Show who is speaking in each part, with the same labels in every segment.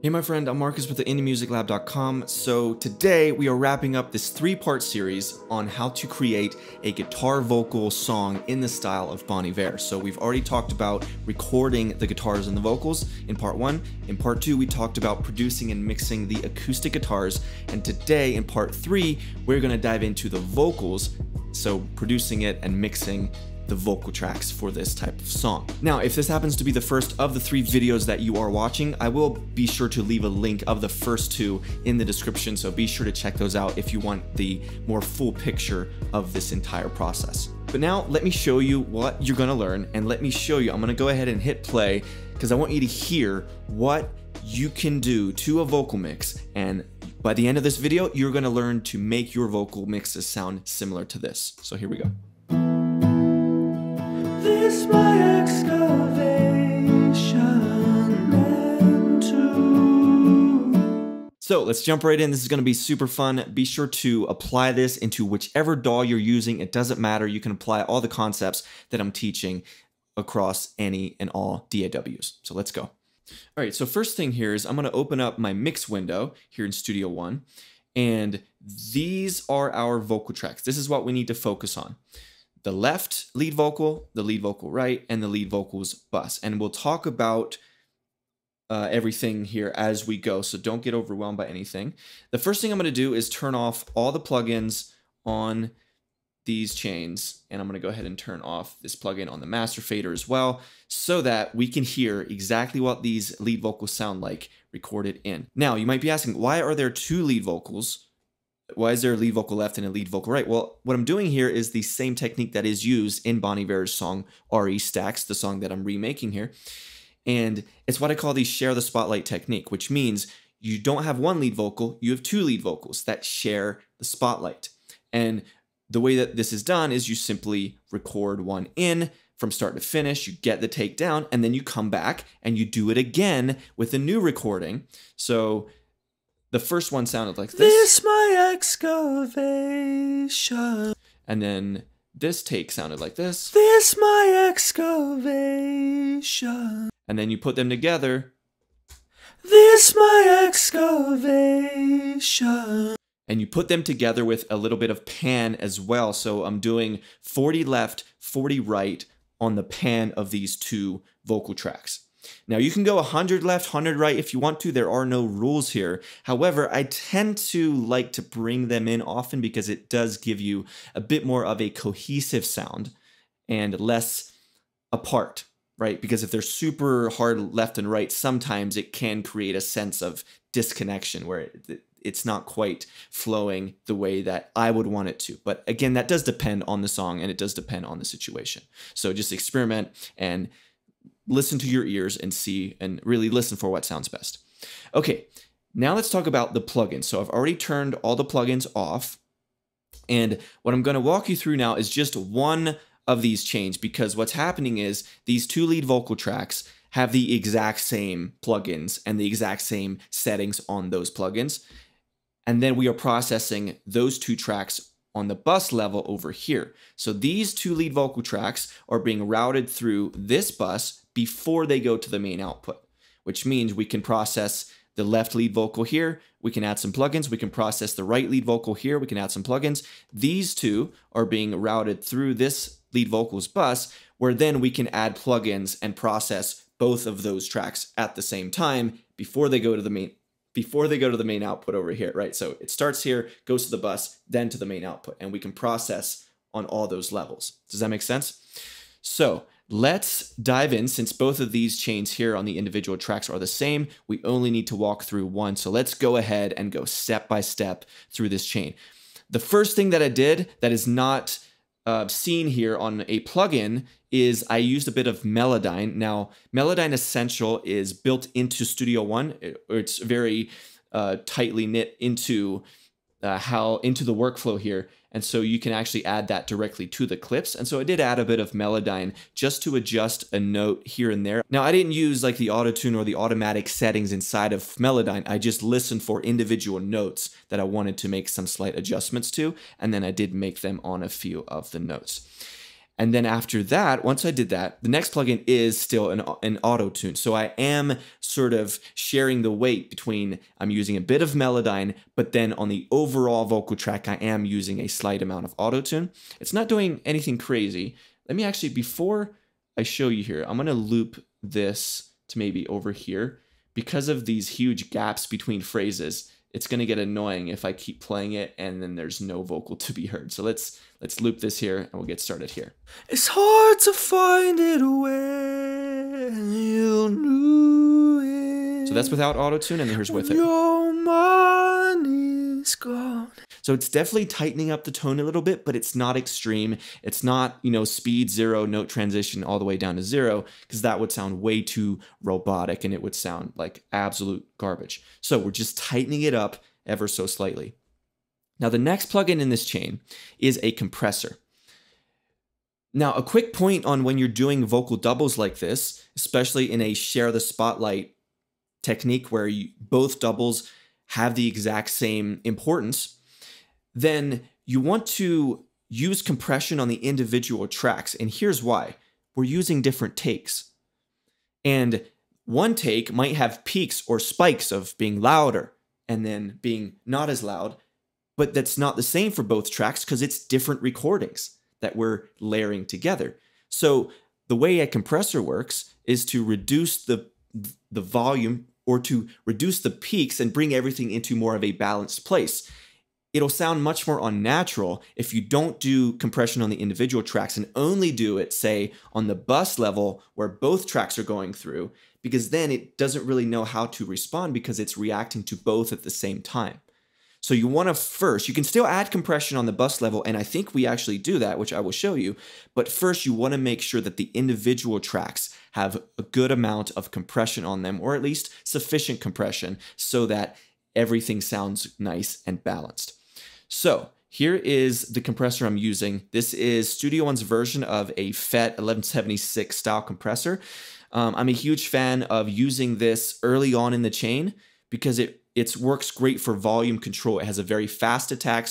Speaker 1: Hey my friend, I'm Marcus with the IndieMusicLab.com. So today we are wrapping up this 3-part series on how to create a guitar vocal song in the style of Bon Iver. So we've already talked about recording the guitars and the vocals in part 1. In part 2 we talked about producing and mixing the acoustic guitars, and today in part 3 we're going to dive into the vocals, so producing it and mixing the vocal tracks for this type of song. Now, if this happens to be the first of the 3 videos that you are watching, I will be sure to leave a link of the first 2 in the description, so be sure to check those out if you want the more full picture of this entire process. But now let me show you what you're gonna learn, and let me show you, I'm gonna go ahead and hit play because I want you to hear what you can do to a vocal mix, and by the end of this video, you're gonna learn to make your vocal mixes sound similar to this. So here we go.
Speaker 2: This my excavation into.
Speaker 1: So let's jump right in. This is going to be super fun. Be sure to apply this into whichever DAW you're using. It doesn't matter. You can apply all the concepts that I'm teaching across any and all DAWs. So let's go. All right, so first thing here is I'm going to open up my mix window here in Studio One, and these are our vocal tracks. This is what we need to focus on. The left lead vocal, the lead vocal right, and the lead vocals bus. And we'll talk about everything here as we go, so don't get overwhelmed by anything. The first thing I'm going to do is turn off all the plugins on these chains, and I'm going to go ahead and turn off this plugin on the master fader as well, so that we can hear exactly what these lead vocals sound like recorded in. Now, you might be asking, why are there 2 lead vocals? Why is there a lead vocal left and a lead vocal right? Well, what I'm doing here is the same technique that is used in Bon Iver's song RE Stacks, the song that I'm remaking here. And it's what I call the share the spotlight technique, which means you don't have 1 lead vocal, you have 2 lead vocals that share the spotlight. And the way that this is done is you simply record one in from start to finish, you get the take down, and then you come back and you do it again with a new recording. So the first one sounded like this.
Speaker 2: This my excavation.
Speaker 1: And then this take sounded like this.
Speaker 2: This my excavation.
Speaker 1: And then you put them together.
Speaker 2: This my excavation.
Speaker 1: And you put them together with a little bit of pan as well. So I'm doing 40 left, 40 right on the pan of these 2 vocal tracks. Now you can go 100 left, 100 right if you want to. There are no rules here. However, I tend to like to bring them in often because it does give you a bit more of a cohesive sound and less apart, right? Because if they're super hard left and right, sometimes it can create a sense of disconnection where it's not quite flowing the way that I would want it to. But again, that does depend on the song and it does depend on the situation. So just experiment and listen to your ears and see, and really listen for what sounds best. Okay, now let's talk about the plugins. So I've already turned all the plugins off, and what I'm going to walk you through now is just one of these chains, because what's happening is these 2 lead vocal tracks have the exact same plugins and the exact same settings on those plugins, and then we are processing those 2 tracks on the bus level over here. So these 2 lead vocal tracks are being routed through this bus before they go to the main output, which means we can process the left lead vocal here, we can add some plugins, we can process the right lead vocal here, we can add some plugins. These 2 are being routed through this lead vocals bus, where then we can add plugins and process both of those tracks at the same time before they go to the main output over here, right? So it starts here, goes to the bus, then to the main output, and we can process on all those levels. Does that make sense? So let's dive in. Since both of these chains here on the individual tracks are the same, we only need to walk through one. So let's go ahead and go step by step through this chain. The first thing that I did that is not seen here on a plugin is I used a bit of Melodyne. Now, Melodyne Essential is built into Studio One. It's very tightly knit into into the workflow here, and so you can actually add that directly to the clips. And so I did add a bit of Melodyne just to adjust a note here and there. Now, I didn't use like the auto-tune or the automatic settings inside of Melodyne. I just listened for individual notes that I wanted to make some slight adjustments to, and then I did make them on a few of the notes. And then after that, once I did that, the next plugin is still an auto tune. So I am sort of sharing the weight between I'm using a bit of Melodyne, but then on the overall vocal track, I am using a slight amount of auto tune. It's not doing anything crazy. Let me actually, before I show you here, I'm going to loop this to maybe over here. Because of these huge gaps between phrases, it's going to get annoying if I keep playing it and then there's no vocal to be heard. So let's loop this here and we'll get started here.
Speaker 2: It's hard to find it when you knew it.
Speaker 1: So that's without auto-tune, and then here's with it.
Speaker 2: Your money's gone.
Speaker 1: So it's definitely tightening up the tone a little bit, but it's not extreme. It's not, speed 0, note transition all the way down to 0, because that would sound way too robotic and it would sound like absolute garbage. So we're just tightening it up ever so slightly. Now the next plugin in this chain is a compressor. Now a quick point on when you're doing vocal doubles like this, especially in a share the spotlight technique where both doubles have the exact same importance, then you want to use compression on the individual tracks. And here's why. We're using different takes. And one take might have peaks or spikes of being louder and then being not as loud, but that's not the same for both tracks because it's different recordings that we're layering together. So the way a compressor works is to reduce the volume or to reduce the peaks and bring everything into more of a balanced place. It'll sound much more unnatural if you don't do compression on the individual tracks and only do it, say, on the bus level where both tracks are going through, because then it doesn't really know how to respond because it's reacting to both at the same time. So you want to first, you can still add compression on the bus level, and I think we actually do that, which I will show you, but first you want to make sure that the individual tracks have a good amount of compression on them, or at least sufficient compression, so that everything sounds nice and balanced. So here is the compressor I'm using. This is Studio One's version of a FET 1176 style compressor. I'm a huge fan of using this early on in the chain because it works great for volume control. It has a very fast attack,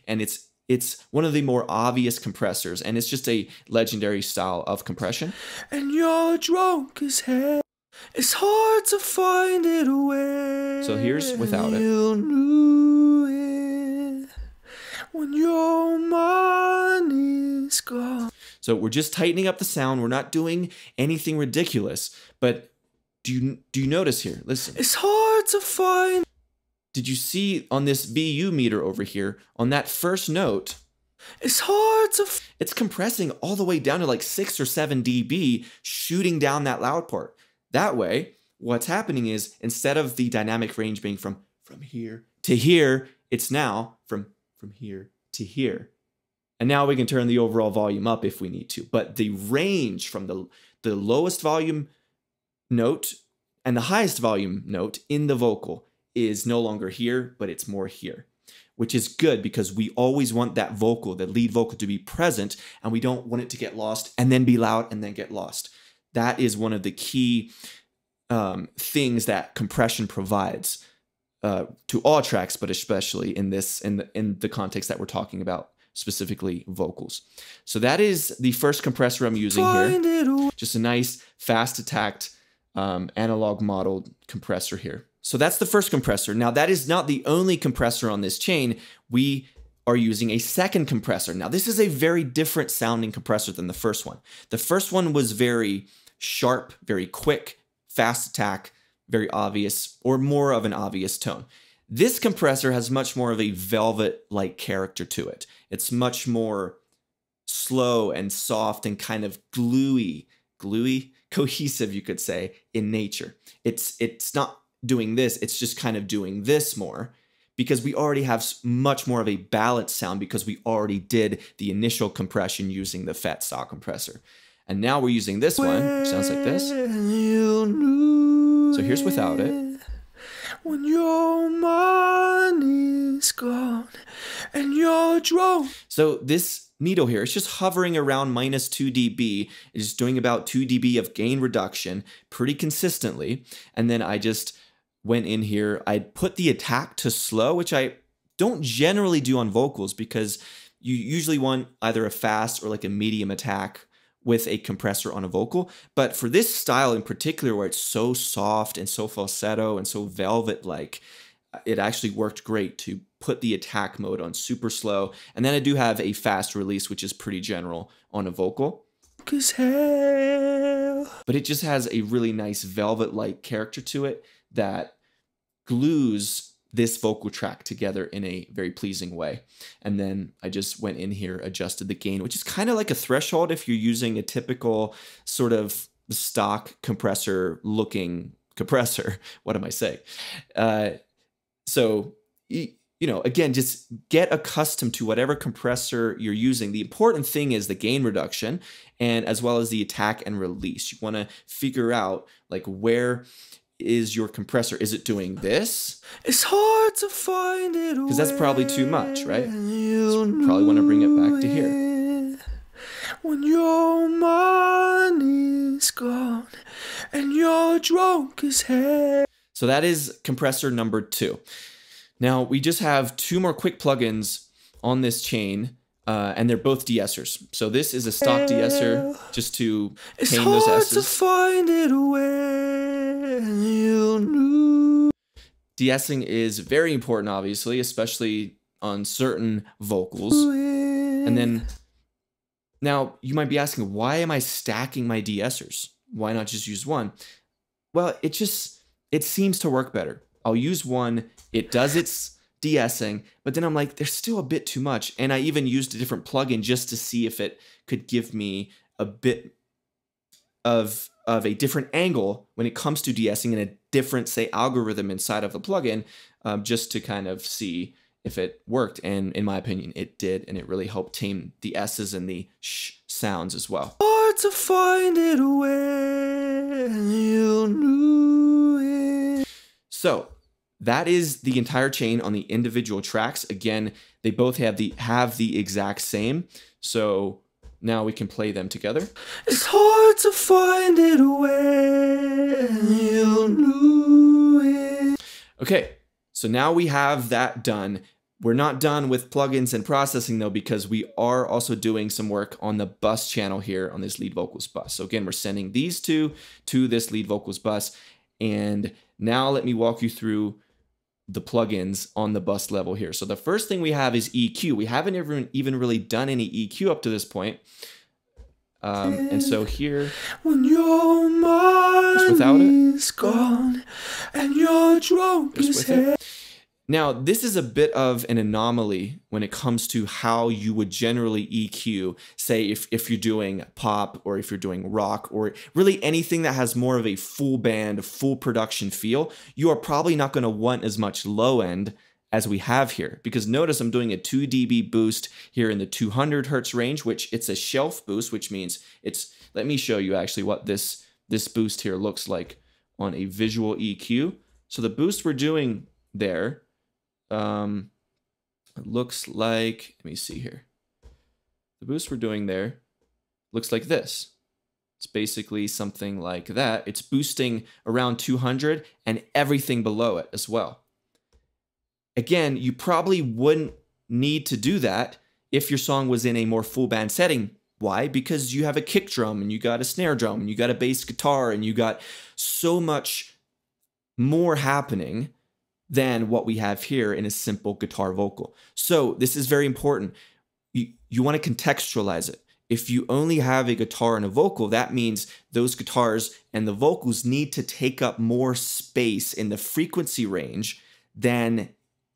Speaker 1: and it's one of the more obvious compressors, and it's just a legendary style of compression.
Speaker 2: And you're drunk as hell. It's hard to find it away.
Speaker 1: So here's without it.
Speaker 2: You knew it when your money's gone.
Speaker 1: So we're just tightening up the sound. We're not doing anything ridiculous. But do you notice here? Listen.
Speaker 2: It's hard to find.
Speaker 1: Did you see on this BU meter over here, on that first note,
Speaker 2: it's hard to.
Speaker 1: It's compressing all the way down to like 6 or 7 dB, shooting down that loud part. That way, what's happening is instead of the dynamic range being from here to here, it's now from here to here. And now we can turn the overall volume up if we need to. But the range from the lowest volume note and the highest volume note in the vocal is no longer here, but it's more here, which is good because we always want that vocal, the lead vocal, to be present, and we don't want it to get lost and then be loud and then get lost. That is one of the key things that compression provides to all tracks, but especially in the context that we're talking about, specifically vocals. So that is the first compressor I'm using here. Just a nice, fast attacked analog modeled compressor here. So that's the first compressor. Now that is not the only compressor on this chain. We are using a second compressor. Now this is a very different sounding compressor than the first one. The first one was very sharp, very quick, fast attack, very obvious, or more of an obvious tone. This compressor has much more of a velvet-like character to it. It's much more slow and soft and kind of gluey, cohesive, you could say, in nature. It's not doing this, it's just kind of doing this more because we already have much more of a balanced sound because we already did the initial compression using the FET style compressor. And now we're using this one, which sounds like this. So here's without it.
Speaker 2: When your money's gone and you're drunk.
Speaker 1: So this needle here, it's just hovering around -2 dB. It's just doing about 2 dB of gain reduction pretty consistently. And then I just went in here. I put the attack to slow, which I don't generally do on vocals because you usually want either a fast or like a medium attack with a compressor on a vocal. But for this style in particular, where it's so soft and so falsetto and so velvet-like, it actually worked great to put the attack mode on super slow. And then I do have a fast release, which is pretty general on a vocal.
Speaker 2: As hell.
Speaker 1: But it just has a really nice velvet-like character to it that glues this vocal track together in a very pleasing way. And then I just went in here, adjusted the gain, which is kind of like a threshold if you're using a typical sort of stock compressor looking compressor. What am I saying? So, you know, again, just get accustomed to whatever compressor you're using. The important thing is the gain reduction and as well as the attack and release. You want to figure out like where is your compressor? Is it doing this?
Speaker 2: It's hard to find it
Speaker 1: because that's probably too much, right? So you probably want to bring it back to here.
Speaker 2: When your money's gone and you're drunk as hell.
Speaker 1: So that is compressor number 2. Now we just have 2 more quick plugins on this chain, and they're both de-essers. So this is a stock de-esser just to tame those S's.
Speaker 2: To find it
Speaker 1: De-essing is very important, obviously, especially on certain vocals. And then, now you might be asking, why am I stacking my de-essers? Why not just use one? Well, it seems to work better. I'll use one, it does its de-essing, but then I'm like, there's still a bit too much. And I even used a different plugin just to see if it could give me a bit of a different angle when it comes to de-essing and a different, say, algorithm inside of the plugin, just to kind of see if it worked. And in my opinion, it did, and it really helped tame the S's and the sh sounds as well.
Speaker 2: Hard to find it
Speaker 1: So that is the entire chain on the individual tracks. Again, they both have the exact same. So now we can play them together.
Speaker 2: It's hard to find it
Speaker 1: Okay, so now we have that done. We're not done with plugins and processing though, because we are also doing some work on the bus channel here on this lead vocals bus. So again, we're sending these two to this lead vocals bus. And now let me walk you through the plugins on the bus level here. So the first thing we have is EQ. We haven't even really done any EQ up to this point. And so here,
Speaker 2: when your money's gone and you're drunk as hell.
Speaker 1: Now, this is a bit of an anomaly when it comes to how you would generally EQ, say if you're doing pop or if you're doing rock or really anything that has more of a full band, full production feel. You are probably not going to want as much low end as we have here, because notice I'm doing a 2 dB boost here in the 200 Hertz range, which it's a shelf boost, which means it's, let me show you actually what this boost here looks like on a visual EQ. So the boost we're doing there, it looks like, let me see here. The boost we're doing there looks like this. It's basically something like that. It's boosting around 200 and everything below it as well. Again, you probably wouldn't need to do that if your song was in a more full band setting. Why? Because you have a kick drum and you got a snare drum and you got a bass guitar and you got so much more happening than what we have here in a simple guitar vocal. So this is very important. You want to contextualize it. If you only have a guitar and a vocal, that means those guitars and the vocals need to take up more space in the frequency range than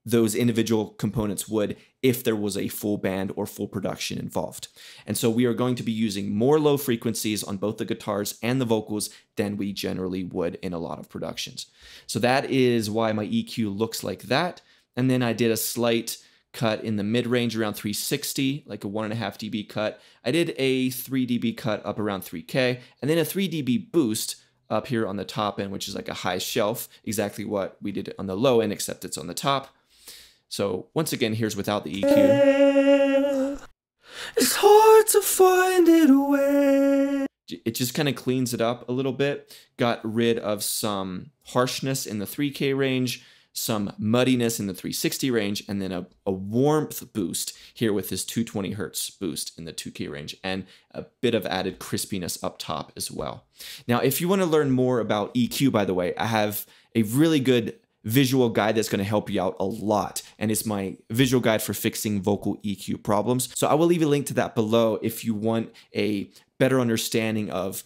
Speaker 1: those individual components would if there was a full band or full production involved. And so we are going to be using more low frequencies on both the guitars and the vocals than we generally would in a lot of productions. So that is why my EQ looks like that. And then I did a slight cut in the mid-range around 360, like a 1.5 dB cut. I did a 3 dB cut up around 3K, and then a 3 dB boost up here on the top end, which is like a high shelf, exactly what we did on the low end, except it's on the top. So once again, here's without the EQ.
Speaker 2: It's hard to find it away.
Speaker 1: It just kind of cleans it up a little bit. Got rid of some harshness in the 3K range. some muddiness in the 360 range, and then a warmth boost here with this 220 hertz boost in the 2K range, and a bit of added crispiness up top as well. Now, if you want to learn more about EQ, by the way, I have a really good visual guide that's going to help you out a lot, and it's my visual guide for fixing vocal EQ problems. So I will leave a link to that below if you want a better understanding of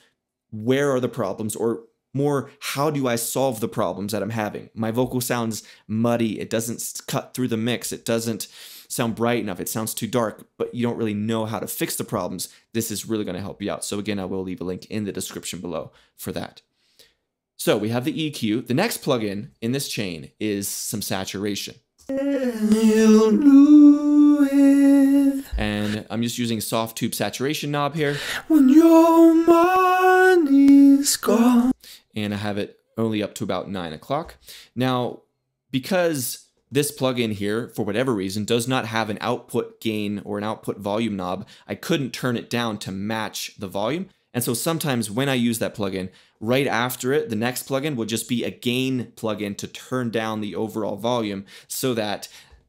Speaker 1: where are the problems, or more, how do I solve the problems that I'm having? My vocal sounds muddy, it doesn't cut through the mix, it doesn't sound bright enough, it sounds too dark, but you don't really know how to fix the problems. This is really going to help you out. So again, I will leave a link in the description below for that. So we have the EQ. The next plugin in this chain is some saturation. And I'm just using soft tube saturation knob here.
Speaker 2: When your money's gone.
Speaker 1: And I have it only up to about 9 o'clock. Now, because this plugin here, for whatever reason, does not have an output gain or an output volume knob, I couldn't turn it down to match the volume. And so sometimes when I use that plugin, right after it, the next plugin will just be a gain plugin to turn down the overall volume so that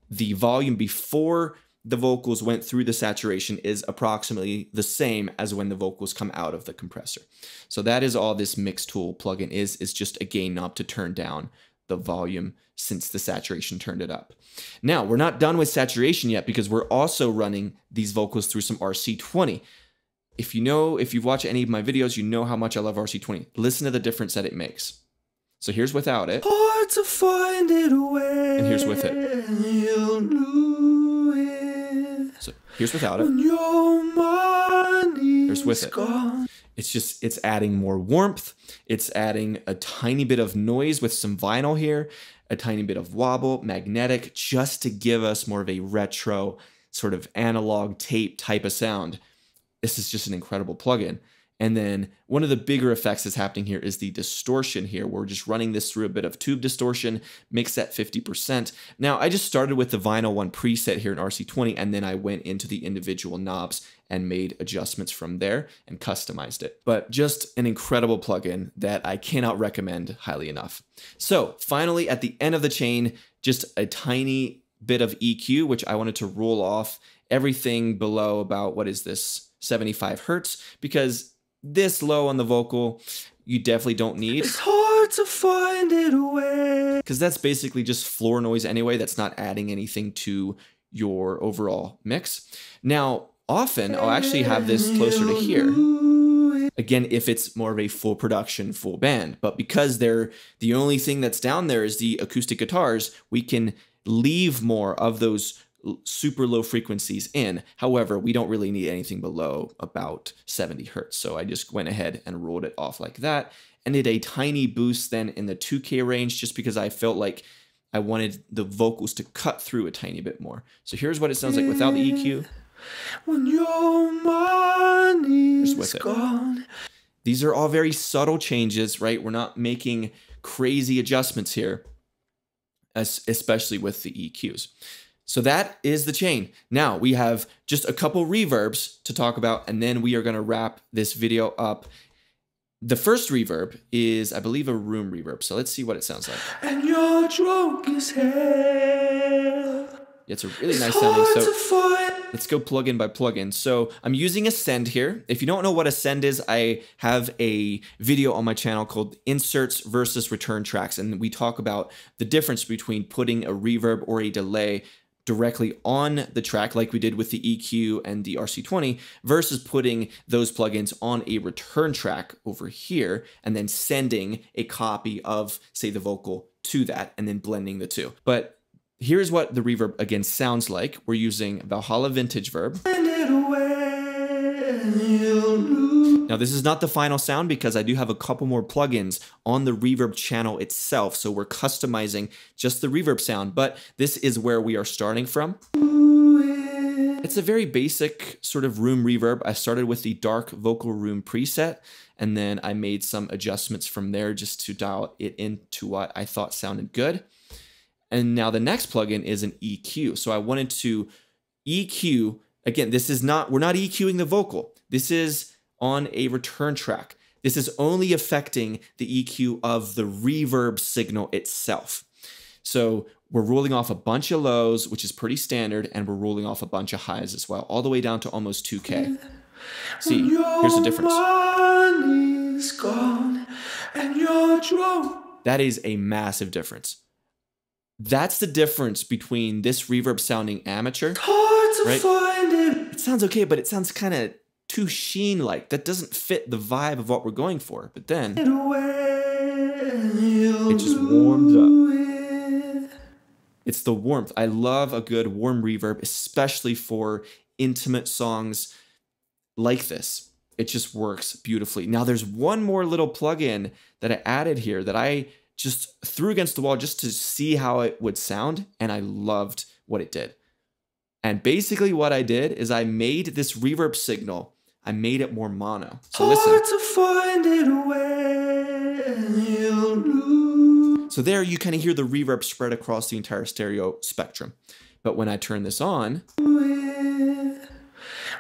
Speaker 1: the volume before the vocals went through the saturation is approximately the same as when the vocals come out of the compressor. So that is all this mix tool plugin is just a gain knob to turn down the volume since the saturation turned it up. Now, we're not done with saturation yet because we're also running these vocals through some RC20. If you've watched any of my videos, you know how much I love RC20. Listen to the difference that it makes. So here's without it.
Speaker 2: Hard to find it away.
Speaker 1: And here's with it. So here's without it. Here's with it. It's adding more warmth. It's adding a tiny bit of noise with some vinyl here, a tiny bit of wobble, magnetic, just to give us more of a retro sort of analog tape type of sound. This is just an incredible plugin. And then one of the bigger effects that's happening here is the distortion here. We're just running this through a bit of tube distortion, mixed at 50%. Now, I just started with the Vinyl 1 preset here in RC20, and then I went into the individual knobs and made adjustments from there and customized it. But just an incredible plugin that I cannot recommend highly enough. So finally, at the end of the chain, just a tiny bit of EQ, which I wanted to roll off everything below about, what is this, 75 hertz, because this low on the vocal, you definitely don't need.
Speaker 2: It's hard to find it away.
Speaker 1: Because that's basically just floor noise anyway. That's not adding anything to your overall mix. Now, often I'll actually have this closer to here. Again, if it's more of a full production, full band. But because the only thing that's down there is the acoustic guitars, we can leave more of those super low frequencies in. However, we don't really need anything below about 70 hertz. So I just went ahead and rolled it off like that and did a tiny boost then in the 2K range just because I felt like I wanted the vocals to cut through a tiny bit more. So here's what it sounds like without the EQ.
Speaker 2: When your money's gone.
Speaker 1: These are all very subtle changes, right? We're not making crazy adjustments here, especially with the EQs. So that is the chain. Now we have just a couple reverbs to talk about, and then we are going to wrap this video up. The first reverb is, I believe, a room reverb. So let's see what it sounds like.
Speaker 2: And you're drunk as hell.
Speaker 1: It's a really nice sounding. So let's go plugin by plugin. So I'm using Ascend here. If you don't know what Ascend is, I have a video on my channel called Inserts versus Return Tracks. And we talk about the difference between putting a reverb or a delay directly on the track like we did with the EQ and the RC20 versus putting those plugins on a return track over here and then sending a copy of, say, the vocal to that and then blending the two. But here's what the reverb again sounds like. We're using Valhalla Vintage Verb. Now this is not the final sound because I do have a couple more plugins on the reverb channel itself. So we're customizing just the reverb sound, but this is where we are starting from. It's a very basic sort of room reverb. I started with the dark vocal room preset, and then I made some adjustments from there just to dial it into what I thought sounded good. And now the next plugin is an EQ. So I wanted to EQ, again, we're not EQing the vocal. This is on a return track. This is only affecting the EQ of the reverb signal itself. So we're ruling off a bunch of lows, which is pretty standard, and we're ruling off a bunch of highs as well, all the way down to almost 2K. See, here's the difference. That is a massive difference. That's the difference between this reverb sounding amateur, right? It sounds okay, but it sounds kind of too sheen-like. That doesn't fit the vibe of what we're going for. But then it just warms up. It's the warmth. I love a good warm reverb, especially for intimate songs like this. It just works beautifully. Now there's one more little plugin that I added here that I just threw against the wall just to see how it would sound, and I loved what it did. And basically what I did is I made this reverb signal, I made it more mono. So listen. So there you kind of hear the reverb spread across the entire stereo spectrum. But when I turn this on,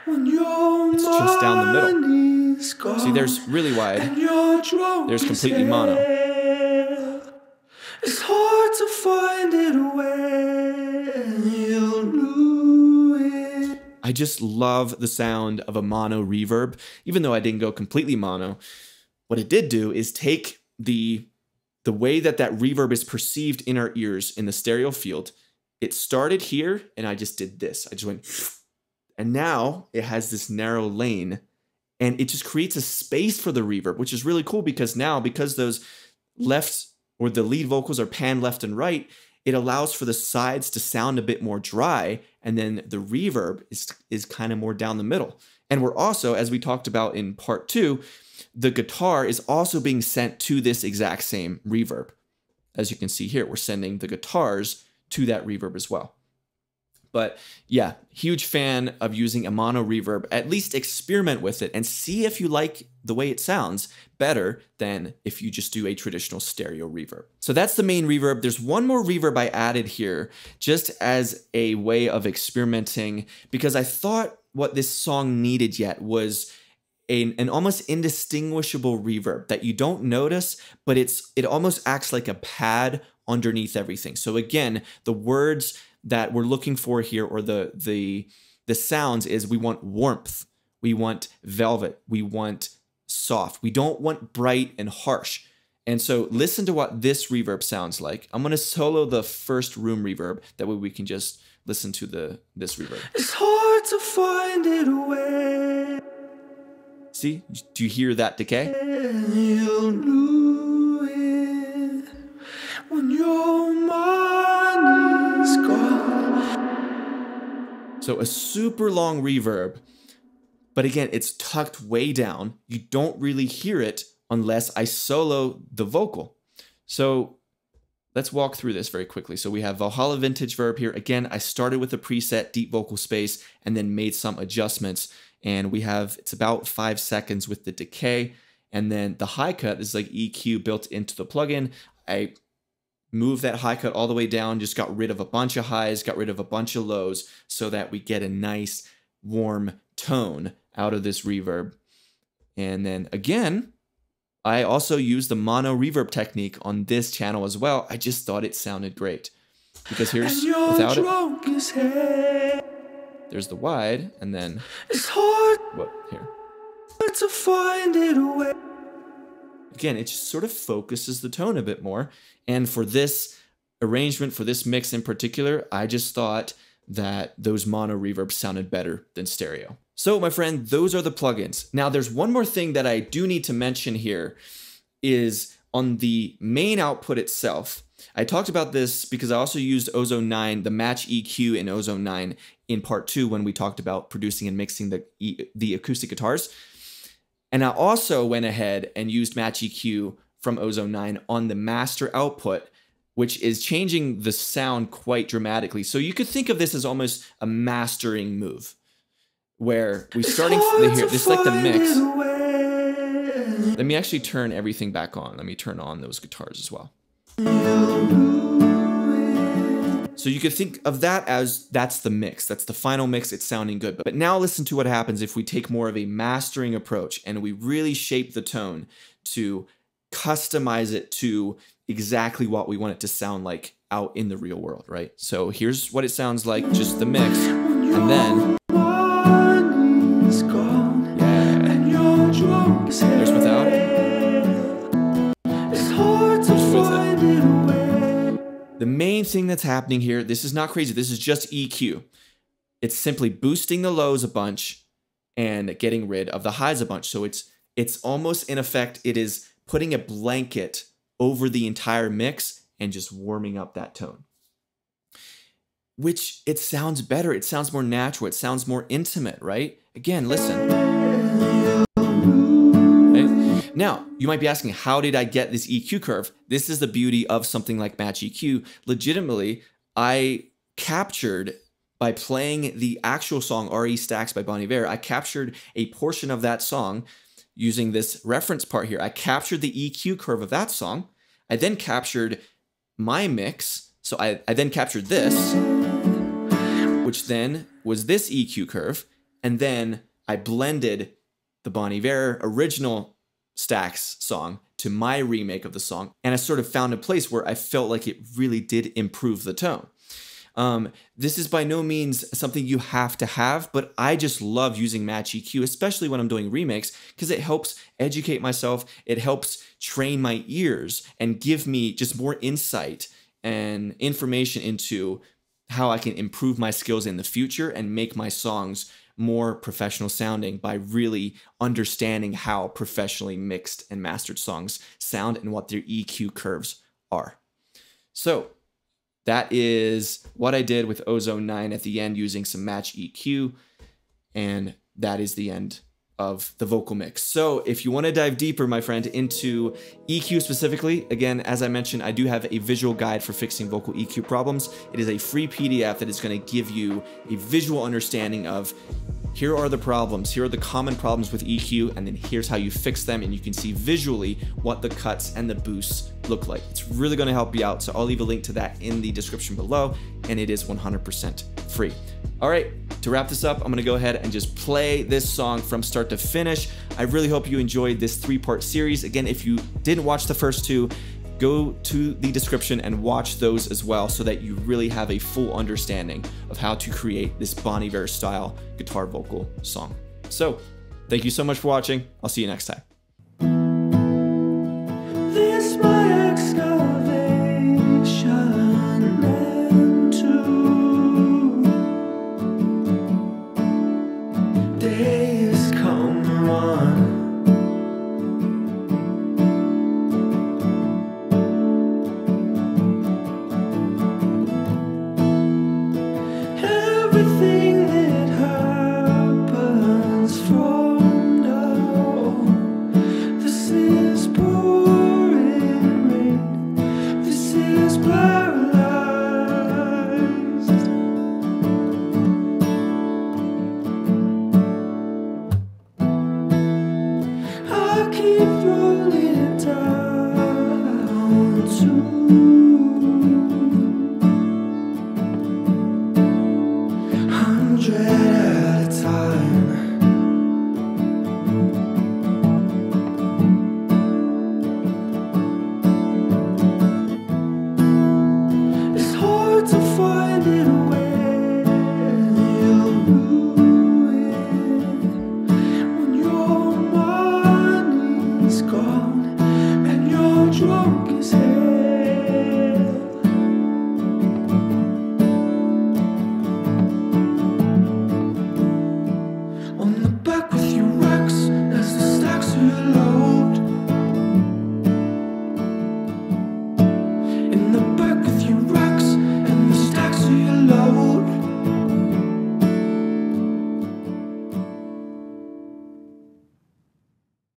Speaker 1: it's just down the middle. See, there's really wide, there's completely mono. It's hard to find it when you lose it. I just love the sound of a mono reverb, even though I didn't go completely mono. What it did do is take the way that reverb is perceived in our ears in the stereo field. It started here, and I just did this. I just went, and now it has this narrow lane, and it just creates a space for the reverb, which is really cool because now, because those left or the lead vocals are panned left and right, it allows for the sides to sound a bit more dry, and then the reverb is kind of more down the middle. And we're also, as we talked about in part 2, the guitar is also being sent to this exact same reverb. As you can see here, we're sending the guitars to that reverb as well. But yeah, huge fan of using a mono reverb. At least experiment with it and see if you like the way it sounds better than if you just do a traditional stereo reverb. So that's the main reverb. There's one more reverb I added here just as a way of experimenting because I thought what this song needed yet was an almost indistinguishable reverb that you don't notice, but it almost acts like a pad underneath everything. So again, the words that we're looking for here, or the sounds, is we want warmth, we want velvet, we want soft. We don't want bright and harsh. And so listen to what this reverb sounds like. I'm gonna solo the first room reverb. That way we can just listen to this reverb. It's hard to find it away. See, do you hear that decay? You'll lose it when your mind is gone. So a super long reverb, but again, it's tucked way down. You don't really hear it unless I solo the vocal. So let's walk through this very quickly. So we have Valhalla Vintage Verb here. Again, I started with a preset deep vocal space and then made some adjustments. And we have, it's about 5 seconds with the decay. And then the high cut is like EQ built into the plugin. I moved that high cut all the way down, just got rid of a bunch of highs, got rid of a bunch of lows so that we get a nice warm tone out of this reverb. And then again, I also used the mono reverb technique on this channel as well. I just thought it sounded great. Because here's without it. There's the wide, and then it's hard. Whoa, here. To find it away. Again, it just sort of focuses the tone a bit more. And for this arrangement, for this mix in particular, I just thought that those mono reverbs sounded better than stereo. So my friend, those are the plugins. Now there's one more thing that I do need to mention here is on the main output itself. I talked about this because I also used Ozone 9, the match EQ in Ozone 9 in part 2 when we talked about producing and mixing the acoustic guitars. And I also went ahead and used match EQ from Ozone 9 on the master output, which is changing the sound quite dramatically. So you could think of this as almost a mastering move, where we're starting here. This is like the mix. Let me actually turn everything back on. Let me turn on those guitars as well. So you could think of that as that's the mix. That's the final mix. It's sounding good. But now listen to what happens if we take more of a mastering approach and we really shape the tone to customize it to exactly what we want it to sound like out in the real world, right? So here's what it sounds like, just the mix, and then there's without it. The main thing that's happening here, this is not crazy, this is just EQ. It's simply boosting the lows a bunch and getting rid of the highs a bunch. So it's almost, in effect, it is putting a blanket over the entire mix and just warming up that tone. Which, it sounds better, it sounds more natural, it sounds more intimate, right? Again, listen. Right? Now, you might be asking, how did I get this EQ curve? This is the beauty of something like Match EQ. Legitimately, I captured, by playing the actual song RE Stacks by Bon Iver, I captured a portion of that song using this reference part here. I captured the EQ curve of that song. I then captured my mix. So I then captured this, which then was this EQ curve. And then I blended the Bon Iver original Stacks song to my remake of the song. And I sort of found a place where I felt like it really did improve the tone. This is by no means something you have to have, but I just love using Match EQ, especially when I'm doing remakes, because it helps educate myself. It helps train my ears and give me just more insight and information into how I can improve my skills in the future and make my songs more professional sounding by really understanding how professionally mixed and mastered songs sound and what their EQ curves are. So that is what I did with Ozone 9 at the end using some Match EQ, and that is the end of the vocal mix. So if you want to dive deeper, my friend, into EQ specifically, again, as I mentioned, I do have a visual guide for fixing vocal EQ problems. It is a free PDF that is going to give you a visual understanding of here are the problems, here are the common problems with EQ, and then here's how you fix them, and you can see visually what the cuts and the boosts look like. It's really going to help you out, so I'll leave a link to that in the description below, and it is 100% free. All right, to wrap this up, I'm going to go ahead and just play this song from start to finish. I really hope you enjoyed this 3-part series. Again, if you didn't watch the first 2, go to the description and watch those as well so that you really have a full understanding of how to create this Bon Iver style guitar vocal song. So, thank you so much for watching. I'll see you next time.
Speaker 2: This my ex-guy.